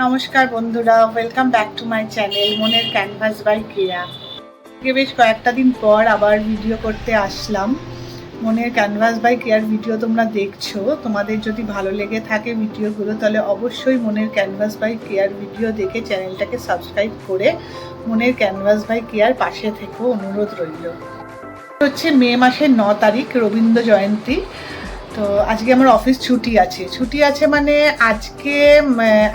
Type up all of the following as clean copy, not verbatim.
নমস্কার বন্ধুরা, welcome back to my channel মনের ক্যানভাস বাই কেয়া। বেশ কয়েকটা দিন পর আবার ভিডিও করতে আসলাম। মনের ক্যানভাস বাই কেয়ার ভিডিও তোমরা দেখছো, তোমাদের যদি ভালো লেগে থাকে ভিডিওগুলো তাহলে অবশ্যই মনের ক্যানভাস বাই কেয়ার ভিডিও দেখে চ্যানেলটাকে সাবস্ক্রাইব করে মনের ক্যানভাস বাই কেয়ার পাশে থেকেও অনুরোধ রইল। হচ্ছে মে মাসের 9 তারিখ রবীন্দ্র জয়ন্তী। তো আজকে আমার অফিস ছুটি আছে মানে আজকে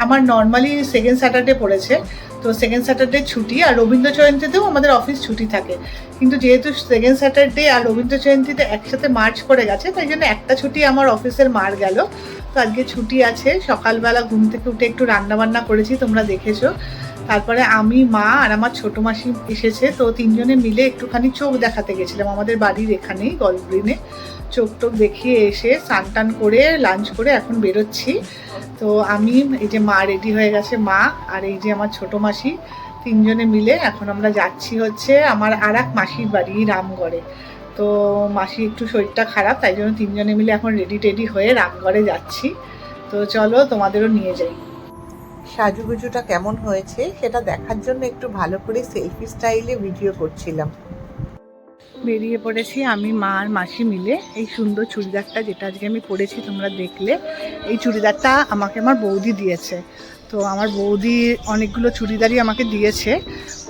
আমার নর্মালি সেকেন্ড স্যাটারডে পড়েছে, তো সেকেন্ড স্যাটারডে ছুটি, আর রবীন্দ্র জয়ন্তীতেও আমাদের অফিস ছুটি থাকে। কিন্তু যেহেতু সেকেন্ড স্যাটারডে আর রবীন্দ্র জয়ন্তীতে একসাথে মার্চ করে গেছে, তাই জন্য একটা ছুটি আমার অফিসের মার গেল। তো আজকে ছুটি আছে। সকালবেলা ঘুম থেকে উঠে একটু রান্নাবান্না করেছি, তোমরা দেখেছো। তারপরে আমি, মা আর আমার ছোটো মাসি এসেছে, তো তিনজনে মিলে একটুখানি চোখ দেখাতে গেছিলাম আমাদের বাড়ির এখানেই গল্ফ গ্রিনে। চোখ টোক দেখিয়ে এসে স্নান টান করে লাঞ্চ করে এখন বেরোচ্ছি। তো আমি, এই যে মা রেডি হয়ে গেছে, মা আর এই যে আমার ছোটো মাসি, তিনজনে মিলে এখন আমরা যাচ্ছি হচ্ছে আমার আর এক মাসির বাড়ি রামগড়ে। তো মাসি একটু শরীরটা খারাপ, তাই জন্য তিনজনে মিলে এখন রেডি হয়ে রামগড়ে যাচ্ছি। তো চলো তোমাদেরও নিয়ে যাই। সাজুগুজুটা কেমন হয়েছে সেটা দেখার জন্য একটু ভালো করে সেলফি স্টাইলে ভিডিও করছিলাম। বেরিয়ে পড়েছি আমি, মা আর মাসি মিলে। এই সুন্দর চুড়িদারটা যেটা আজকে আমি পরেছি তোমরা দেখলে, এই চুড়িদারটা আমাকে আমার বৌদি দিয়েছে। তো আমার বৌদি অনেকগুলো চুড়িদারই আমাকে দিয়েছে।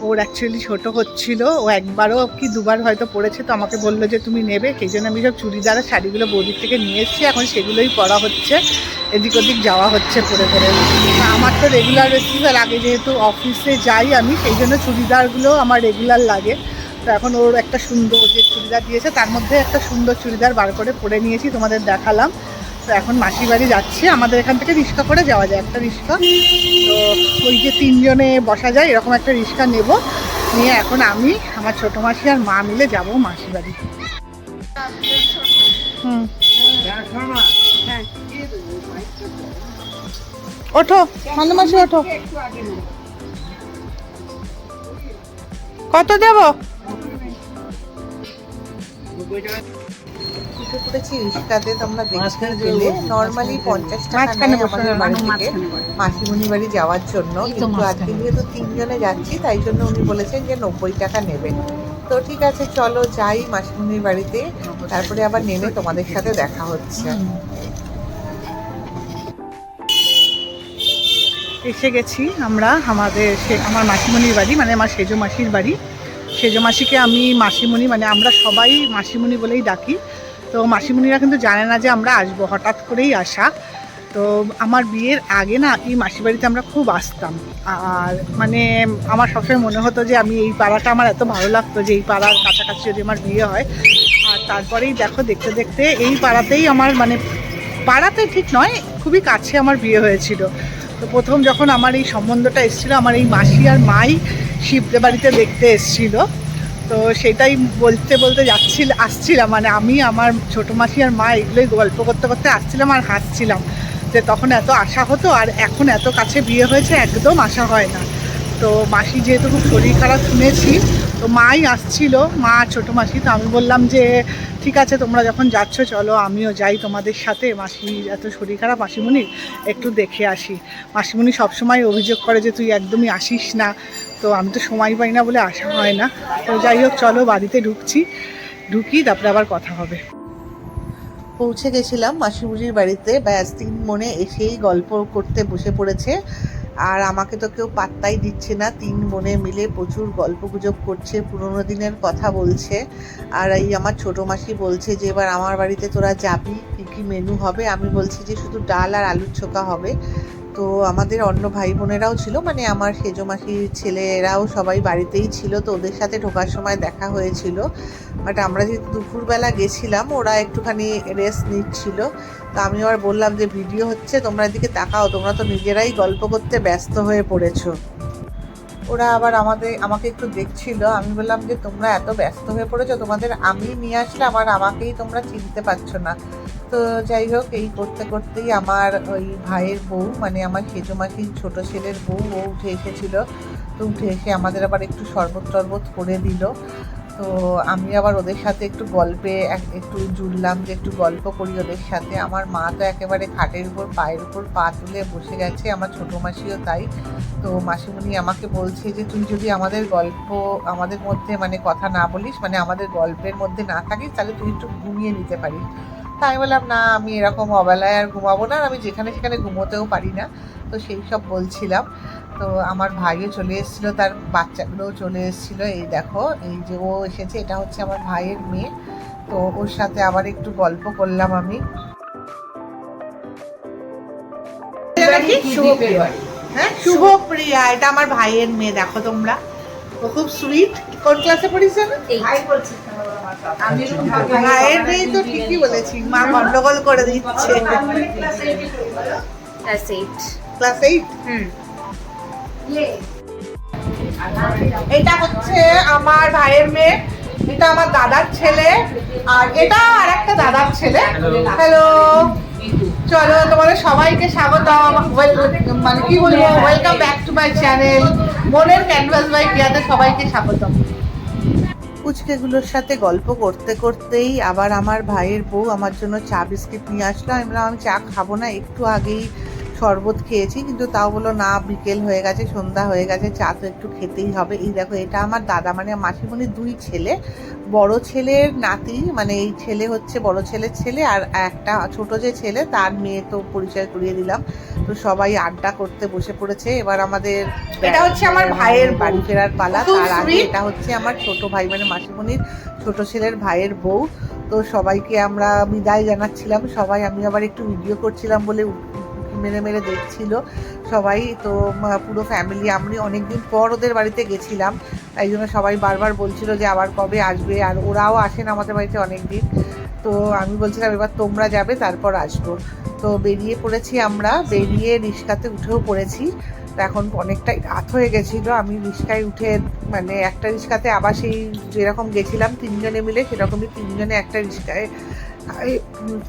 ওর অ্যাকচুয়ালি ছোটো হচ্ছিল, ও একবারও কি দুবার হয়তো পরেছে, তো আমাকে বললো যে তুমি নেবে, সেই জন্য আমি সব চুড়িদার আর শাড়িগুলো বৌদির থেকে নিয়ে এসেছি। এখন সেগুলোই পরা হচ্ছে, এদিক ওদিক যাওয়া হচ্ছে পরে। আমার তো রেগুলার বেসিস, আর আগে যেহেতু অফিসে যাই আমি, সেই জন্য চুড়িদারগুলো আমার রেগুলার লাগে। তো এখন ওর একটা সুন্দর যে চুড়িদার দিয়েছে তার মধ্যে একটা সুন্দর চুড়িদার বার করে পরে নিয়েছি, তোমাদের দেখালাম। তো এখন মাসির বাড়ি যাচ্ছি। আমাদের এখান থেকে রিক্সা করে যাওয়া যায়, একটা রিক্সা। তো ওই যে তিনজনে বসা যায় এরকম একটা রিক্সা নেব, নিয়ে এখন আমি, আমার ছোটো মাসি আর মা মিলে যাবো মাসির বাড়ি। ওঠো মান্য মাসি, ওঠো। কত দেবো? উঠে পড়েছি রিক্সাতে, তোমরা দেখতে পেলে। নর্মালি 50 টাকা নেয় আমাদের বাড়ি থেকে মাসিমণি বাড়ি যাওয়ার জন্য, কিন্তু আজকে যেহেতু তিনজনে যাচ্ছি তাই জন্য উনি বলেছেন যে 90 টাকা নেবেন। তো ঠিক আছে, চলো যাই মাসিমণির বাড়িতে, তারপরে আবার নেমে তোমাদের সাথে দেখা হচ্ছে। এসে গেছি আমরা আমাদের আমার মাসিমণির বাড়ি, মানে আমার সেজো মাসির বাড়ি। সেজো মাসিকে আমি মাসিমণি, মানে আমরা সবাই মাসিমণি বলেই ডাকি। তো মাসিমণিরা কিন্তু জানে না যে আমরা আসবো, হঠাৎ করেই আসা। তো আমার বিয়ের আগে না এই মাসির বাড়িতে আমরা খুব আসতাম। আর মানে আমার সবসময় মনে হতো যে আমি এই পাড়াটা, আমার এত ভালো লাগতো যে এই পাড়ার কাছাকাছি যদি আমার বিয়ে হয়। আর তারপরেই দেখো, দেখতে দেখতে এই পাড়াতেই আমার, মানে পাড়াতে ঠিক নয়, খুবই কাছে আমার বিয়ে হয়েছিল। তো প্রথম যখন আমার এই সম্বন্ধটা এসেছিলো, আমার এই মাসি আর মাই শিবদের বাড়িতে দেখতে এসেছিল। তো সেটাই বলতে বলতে আসছিলাম, মানে আমি, আমার ছোটো মাসি আর মা এগুলোই গল্প করতে করতে আসছিলাম আর হাসছিলাম যে তখন এত আশা হতো, আর এখন এত কাছে বিয়ে হয়েছে একদম আশা হয় না। তো মাসি যেহেতু খুব শরীর খারাপ শুনেছি, তো মাই আসছিল, মা ছোটো মাসি। তো আমি বললাম যে ঠিক আছে, তোমরা যখন যাচ্ছ চলো আমিও যাই তোমাদের সাথে, মাসি এত শরীর খারাপ মাসিমণির, একটু দেখে আসি। মাসিমণি সবসময় অভিযোগ করে যে তুই একদমই আসিস না। তো আমি তো সময় পাই না বলে আসা হয় না। তো যাই হোক, চলো বাড়িতে ঢুকি তারপরে আবার কথা হবে। পৌঁছে গেছিলাম মাসিমণির বাড়িতে, ব্যাস তিন মনে এসেই গল্প করতে বসে পড়েছে। আর আমাকে তো কেউ পাত্তাই দিচ্ছে না, তিন বোনে মিলে প্রচুর গল্পগুজব করছে, পুরোনো দিনের কথা বলছে। আর এই আমার ছোটো মাসি বলছে যে এবার আমার বাড়িতে তোরা যাবি, কী কী মেনু হবে। আমি বলছি যে শুধু ডাল আর আলুর চোখা হবে। তো আমাদের অন্য ভাই বোনেরাও ছিল, মানে আমার সেজো মাসির ছেলেরাও সবাই বাড়িতেই ছিল। তো ওদের সাথে ঢোকার সময় দেখা হয়েছিল, বাট আমরা যেহেতু দুপুরবেলা গেছিলাম ওরা একটুখানি রেস্ট নিচ্ছিল। তো আমি আবার বললাম যে ভিডিও হচ্ছে, তোমরা এদিকে তাকাও, তোমরা তো নিজেরাই গল্প করতে ব্যস্ত হয়ে পড়েছো। ওরা আবার আমাকে একটু দেখছিল। আমি বললাম যে তোমরা এত ব্যস্ত হয়ে পড়েছো, তোমাদের আমি নিয়ে আসলাম আর আমাকেই তোমরা চিনতে পারছো না। তো যাই হোক, এই করতে করতেই আমার ওই ভাইয়ের বউ, মানে আমার সেজো মাসির ছোটো ছেলের বউ, ও উঠে এসেছিলো। তো উঠে এসে আমাদের আবার একটু শরবত টরবত করে দিল। তো আমি আবার ওদের সাথে একটু গল্পে একটু জুড়লাম, যে একটু গল্প করি ওদের সাথে। আমার মা তো একেবারে খাটের উপর পায়ের উপর পা তুলে বসে গেছে, আমার ছোটো মাসিও তাই। তো মাসিমণি আমাকে বলছে যে তুই যদি আমাদের গল্প আমাদের মধ্যে মানে কথা না বলিস, মানে আমাদের গল্পের মধ্যে না থাকিস, তাহলে তুই একটু ঘুমিয়ে নিতে পারিস। তাই বললাম না, আমি এরকম অবেলায় আর ঘুমাবো না, আর আমি যেখানে সেখানে ঘুমোতেও পারি না। তো সেই সব বলছিলাম। তো আমার ভাইও চলে এসেছিলো, তার বাচ্চাগুলোও চলে এসেছিলো। এই দেখো, এই যে ও এসেছে, এটা হচ্ছে আমার ভাইয়ের মেয়ে। তো ওর সাথে আবার একটু গল্প করলাম আমি। হ্যাঁ, শুভপ্রিয়া, এটা আমার ভাইয়ের মেয়ে। দেখো তোমরা, ও খুব সুইট। কোন ক্লাসে পড়িস জানো? ভাইয়ের মেয়ে তো ঠিকই বলেছি, মা গন্ডগোল করে দিচ্ছে। ক্লাস 8। এটা হচ্ছে আমার ভাইয়ের মেয়ে, এটা আমার দাদার ছেলে, আর এটা আর একটা দাদার ছেলে। হ্যালো, চলো তোমাদের সবাইকে স্বাগত, মানে কি বলবো, welcome back to my channel মনের ক্যানভাস বাই কিয়াতে সবাইকে স্বাগতম। পুচকেগুলোর সাথে গল্প করতে করতেই আবার আমার ভাইয়ের বউ আমার জন্য চা বিস্কিট নিয়ে আসলো। আমি বললাম আমি চা খাবো না, একটু আগেই শরবত খেয়েছি, কিন্তু তাও বলো না, বিকেল হয়ে গেছে, সন্ধ্যা হয়ে গেছে, চা তো একটু খেতেই হবে। এই দেখো, এটা আমার দাদা মানে মাসিমণির 2 ছেলে, বড় ছেলের নাতি, মানে এই ছেলে হচ্ছে বড় ছেলের ছেলে, আর একটা ছোট যে ছেলে তার মেয়ে, তো পরিচয় করিয়ে দিলাম। তো সবাই আড্ডা করতে বসে পড়েছে। এবার আমাদের এটা হচ্ছে আমার ভাইয়ের বাড়ি ফেরার পালা। তার আগে এটা হচ্ছে আমার ছোট ভাই মানে মাসিমণির ছোট ছেলের ভাইয়ের বউ। তো সবাইকে আমরা বিদায় জানাচ্ছিলাম সবাই। আমি আবার একটু ভিডিও করছিলাম বলে মেরে মেরে দেখছিল সবাই। তো পুরো ফ্যামিলি, আমি অনেকদিন পর ওদের বাড়িতে গেছিলাম, তাই জন্য সবাই বারবার বলছিল যে আবার কবে আসবে, আর ওরাও আসেন আমাদের বাড়িতে অনেক দিন। তো আমি বলছিলাম এবার তোমরা যাবে, তারপর আসবো। তো বেরিয়ে পড়েছি আমরা, বেরিয়ে রিক্সাতে উঠেও পড়েছি। তো এখন অনেকটাই রাত হয়ে গেছিলো। আমি রিক্সায় উঠে, মানে একটা রিক্সাতে আবার সেই যেরকম গেছিলাম 3 জনে মিলে, সেরকমই 3 জনে একটা রিক্সায়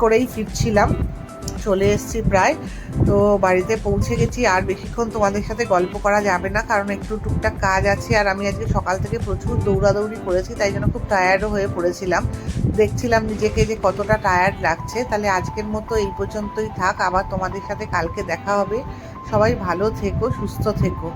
করেই ফিরছিলাম। চলে এসেছি প্রায়। তো বাড়িতে পৌঁছে গেছি। আর বেশিক্ষণ তোমাদের সাথে গল্প করা যাবে না, কারণ একটু টুকটাক কাজ আছে, আর আমি আজকে সকাল থেকে প্রচুর দৌড়াদৌড়ি করেছি, তাই জন্য খুব টায়ার্ডও হয়ে পড়েছিলাম। দেখছিলাম নিজেকে যে কতটা টায়ার্ড লাগছে। তাহলে আজকের মতো এই পর্যন্তই থাক, আবার তোমাদের সাথে কালকে দেখা হবে। সবাই ভালো থেকো, সুস্থ থেকো।